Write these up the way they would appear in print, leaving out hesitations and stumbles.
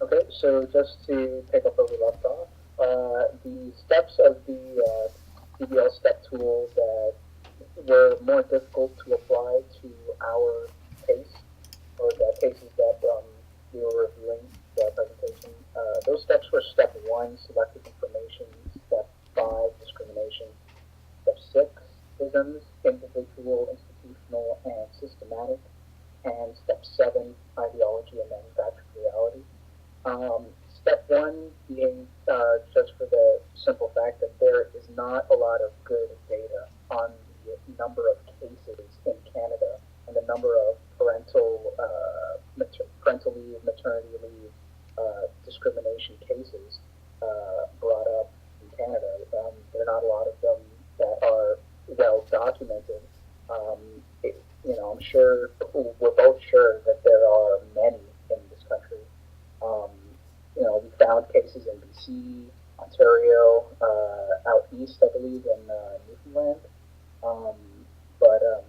Okay, so just to pick up where we left off, the steps of the PBL step tool that were more difficult to apply to our case, or the cases that we were reviewing for our presentation. Those steps were step one, selected information, step five, discrimination, step six, isms, individual, institutional, and systematic, and step seven, ideology and manufactured reality. Step one being just for the simple fact that there is not a lot of good data on the number of cases in Canada and the number of parental leave, maternity leave, discrimination cases brought up in Canada. There are not a lot of them that are well documented. I'm sure we're both sure that there are many in this country. Um, we found cases in BC, Ontario, out east, I believe, in Newfoundland. Um, but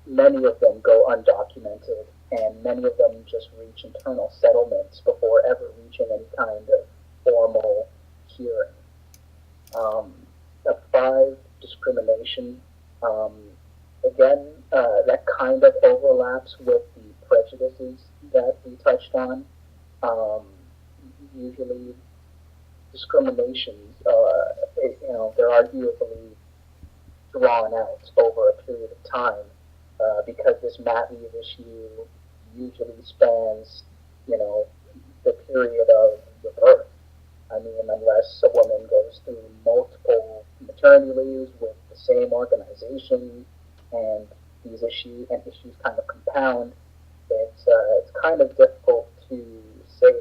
many of them go undocumented, and many of them just reach internal settlements before ever reaching any kind of formal hearing. Um, Step five, discrimination. Um, Again, that kind of overlaps with the prejudices that we touched on. Um, Usually, discriminations, they're arguably drawn out over a period of time because this mat leave issue usually spans, you know, the period of the birth. I mean, unless a woman goes through multiple maternity leaves with the same organization, and issues kind of compound, it's kind of difficult to say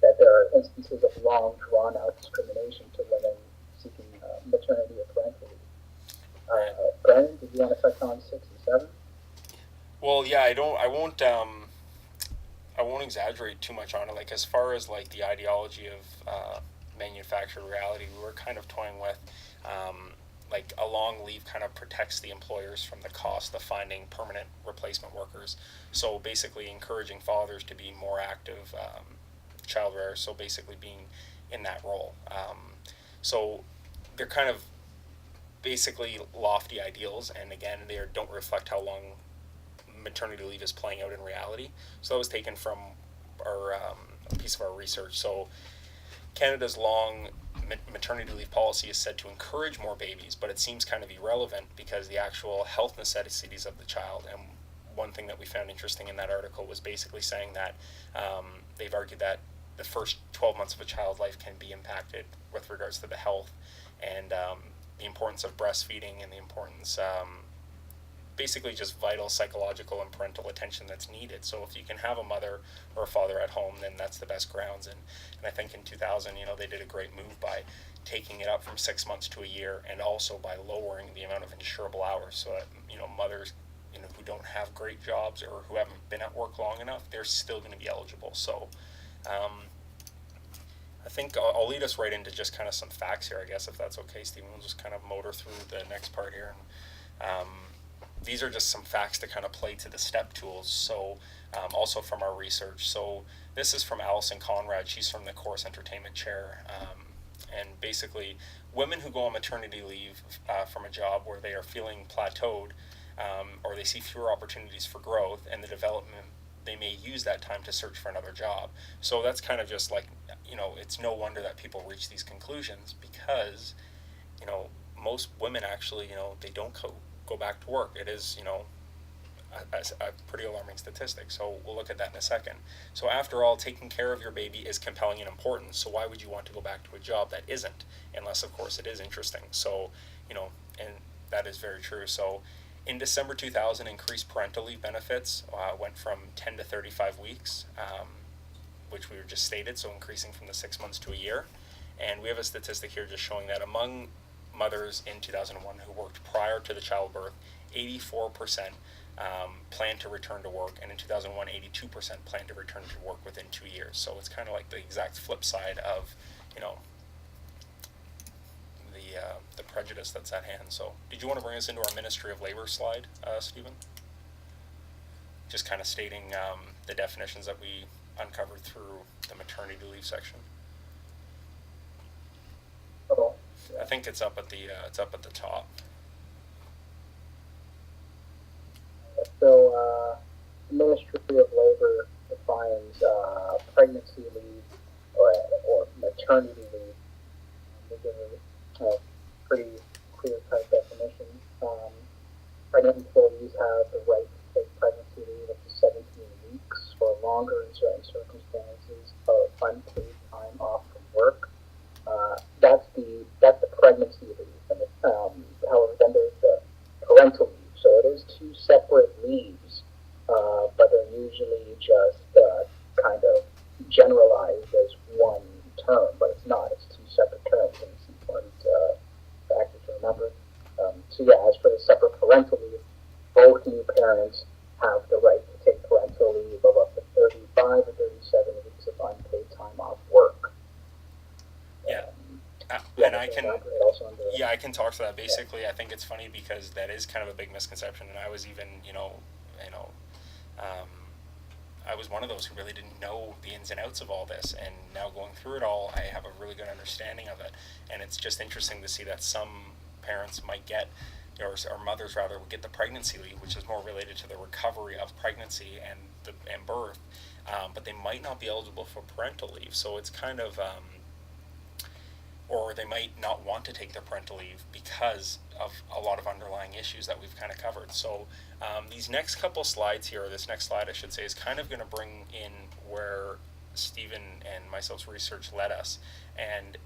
that there are instances of long drawn out discrimination to women seeking maternity or parental leave. Right. Brandon, did you want to touch on six and seven? Well, yeah, I don't. I won't exaggerate too much on it. Like as far as like the ideology of manufactured reality, we were kind of toying with. Like a long leave kind of protects the employers from the cost of finding permanent replacement workers. So basically, encouraging fathers to be more active child rearers. So basically, being in that role. So they're kind of basically lofty ideals, and again, they don't reflect how long maternity leave is playing out in reality. So that was taken from our a piece of our research. So Canada's long maternity leave policy is said to encourage more babies, but it seems kind of irrelevant because the actual health necessities of the child. And one thing that we found interesting in that article was basically saying that they've argued that the first 12 months of a child's life can be impacted with regards to the health and the importance of breastfeeding and the importance basically just vital psychological and parental attention that's needed. So if you can have a mother or a father at home, then that's the best grounds. And I think in 2000, they did a great move by taking it up from 6 months to a year, and also by lowering the amount of insurable hours, so that mothers who don't have great jobs or who haven't been at work long enough, they're still going to be eligible. So um, I think I'll lead us right into just kind of some facts here, I guess, if that's okay, Stephen. We'll just kind of motor through the next part here. And these are just some facts to kind of play to the step tools. So, also from our research. So, this is from Alison Conrad. She's from the course entertainment chair. And basically, women who go on maternity leave from a job where they are feeling plateaued, or they see fewer opportunities for growth and the development, they may use that time to search for another job. So that's kind of just like, it's no wonder that people reach these conclusions because, you know, most women actually, they don't go back to work. It is, a pretty alarming statistic. So we'll look at that in a second. So after all, taking care of your baby is compelling and important. So why would you want to go back to a job that isn't? Unless, of course, it is interesting. So, and that is very true. So in December 2000, increased parental leave benefits went from 10 to 35 weeks, which we were just stated, so increasing from the 6 months to a year. And we have a statistic here just showing that among mothers in 2001 who worked prior to the childbirth, 84% planned to return to work, and in 2001, 82% planned to return to work within 2 years. So it's kind of like the exact flip side of, you know, the prejudice that's at hand. So, did you want to bring us into our Ministry of Labor slide, Stephen? Just kind of stating the definitions that we uncovered through the maternity leave section. Oh, I yeah. think it's up at the top. So, Ministry of Labor defines pregnancy leave or maternity leave. They give a pretty clear-cut definition. Pregnant employees have the right to take pregnancy leave up to 17 weeks or longer in certain circumstances of unpaid time off from work. That's the pregnancy leave. And however, then there's the parental leave. So it is two separate leaves, but they're usually just kind of generalized as one term, but it's not. It's two separate terms, and it's important factor to remember. So yeah, as for the separate parental leave, both new parents have the right to take parental leave of up to 35 or 37 weeks of unpaid time off work. Yeah, Yeah, and I can also under, yeah, I can talk to that. Basically, I think it's funny because that is kind of a big misconception, and I was even you know um, I was one of those who really didn't know the ins and outs of all this, and now going through it all, I have a really good understanding of it. And it's just interesting to see that some parents might get, or mothers rather, would get the pregnancy leave, which is more related to the recovery of pregnancy and birth, but they might not be eligible for parental leave. So it's kind of or they might not want to take their parental leave because of a lot of underlying issues that we've kind of covered. So these next couple slides here, or this next slide, I should say, is kind of going to bring in where Stephen and myself's research led us. And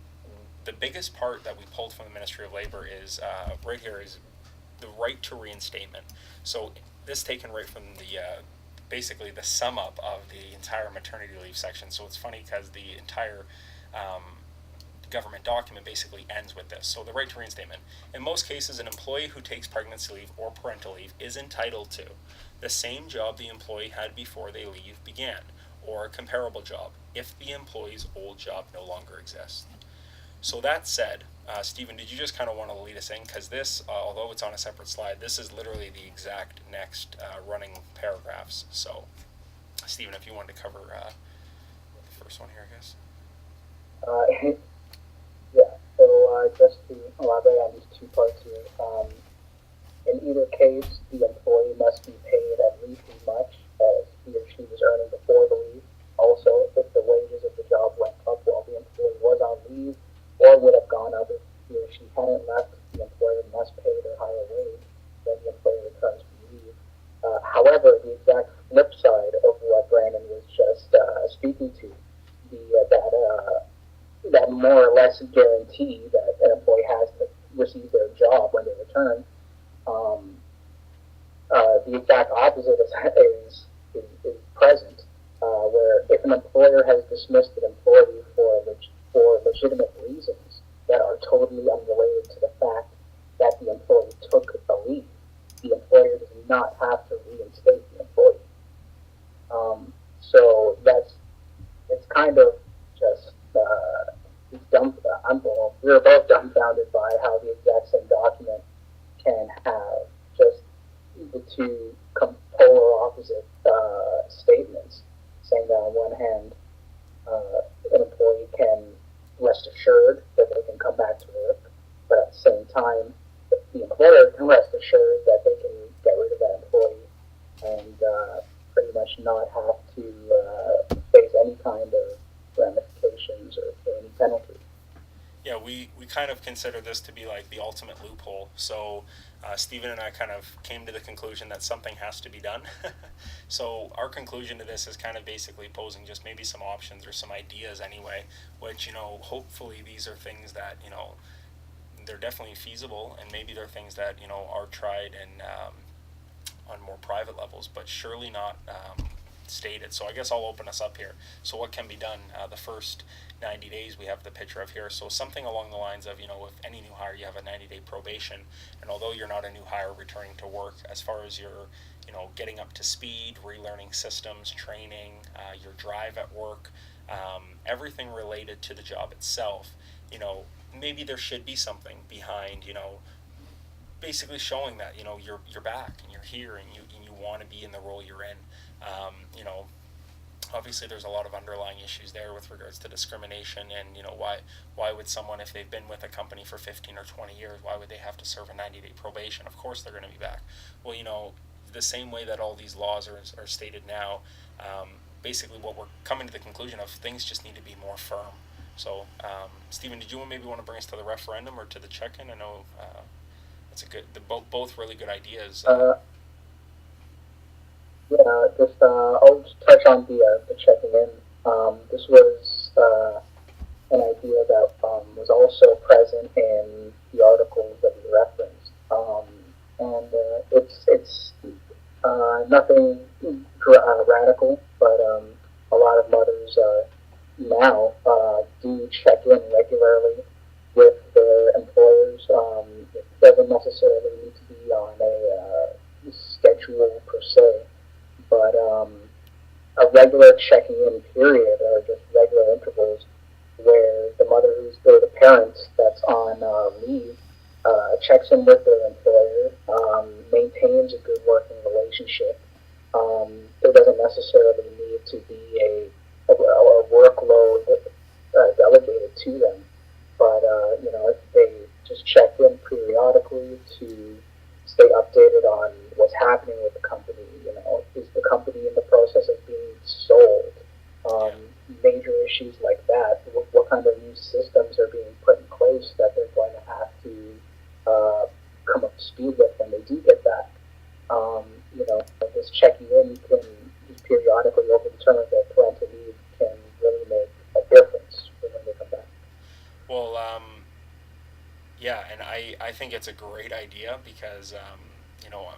the biggest part that we pulled from the Ministry of Labor is right here is the right to reinstatement. So this taken right from the basically the sum up of the entire maternity leave section. So it's funny because the entire um, government document basically ends with this. So the right to reinstatement. In most cases, an employee who takes pregnancy leave or parental leave is entitled to the same job the employee had before they leave began, or a comparable job, if the employee's old job no longer exists. So that said, Stephen, did you just kind of want to lead us in? Because this, although it's on a separate slide, this is literally the exact next running paragraphs. So, Stephen, if you wanted to cover the first one here, I guess. uh, yeah, so just to elaborate on these two parts here, in either case, the employee must be paid at least as much as he or she was earning before the leave. Also, if the wages of the job went up while the employee was on leave, or would have gone up if he or she hadn't left, the employer must pay their higher wage when the employee returns from leave. However, the exact flip side of what Brandon was just speaking to, the that more or less guarantee that an employee has to receive their job when they return, um, the exact opposite is present, where if an employer has dismissed an employee for legitimate reasons that are totally unrelated to the fact that the employee took a leave, the employer does not have to reinstate the employee. So it's kind of just it's dumb. We were both dumbfounded by how the exact same document can have just the two polar opposite statements, saying that on one hand, an employee can rest assured that they can come back to work, but at the same time, the employer can rest assured that they can get rid of that employee and pretty much not have to face any kind of ramifications or pay any penalty. Yeah, we kind of consider this to be like the ultimate loophole. So Stephen and I kind of came to the conclusion that something has to be done. So our conclusion to this is kind of basically posing just maybe some options or some ideas anyway, which, hopefully these are things that, they're definitely feasible, and maybe they're things that, are tried and on more private levels, but surely not stated. So I guess I'll open us up here. So what can be done? The first 90 days we have the picture of here. So something along the lines of, if any new hire, you have a 90-day probation, and although you're not a new hire returning to work, as far as your, getting up to speed, relearning systems, training, your drive at work, everything related to the job itself, maybe there should be something behind, basically showing that you're back and you're here and you want to be in the role you're in. obviously there's a lot of underlying issues there with regards to discrimination, and why would someone, if they've been with a company for 15 or 20 years, why would they have to serve a 90-day probation? Of course they're going to be back. Well, the same way that all these laws are stated now, basically what we're coming to the conclusion of, things just need to be more firm. So, Stephen, did you maybe want to bring us to the referendum or to the check-in? I know it's a good, both really good ideas. Yeah, just I'll just touch on the checking in. This was an idea that was also present in the articles that we referenced, and it's nothing radical, but a lot of mothers now do check in regularly with their employers. It doesn't necessarily need to be on a schedule per se, but a regular checking in period or just regular intervals where the mother or the parent that's on leave checks in with their employer, maintains a good working relationship. There doesn't necessarily need to be a workload delegated to them, but if they just check in periodically to stay updated on what's happening with the company. Is the company in the process of being sold? Um, Major issues like that. What kind of new systems are being put in place that they're going to have to come up to speed with when they do get back? This checking in can just periodically over the term of their parental leave can really make a difference when they come back. Well, yeah, and I think it's a great idea because,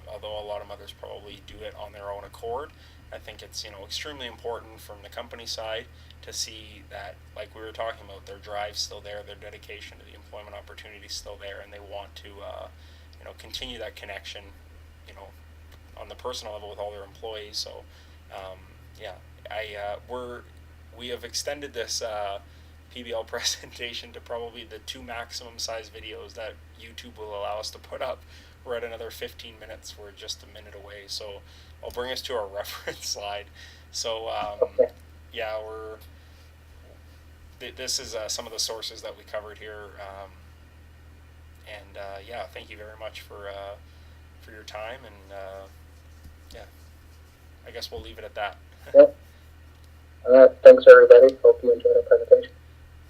although a lot of mothers probably do it on their own accord, I think it's, extremely important from the company side to see that, like we were talking about, their drive's still there, their dedication to the employment opportunity is still there, and they want to, continue that connection, you know, on the personal level with all their employees. So, um, yeah, we have extended this PBL presentation to probably the two maximum size videos that YouTube will allow us to put up. We're at another 15 minutes. We're just a minute away. So I'll bring us to our reference slide. So Okay. yeah, this is some of the sources that we covered here. And yeah, thank you very much for your time. And yeah, I guess we'll leave it at that. Yep. All right. Thanks, everybody. Hope you enjoyed our presentation.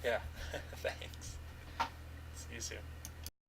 Yeah, thanks.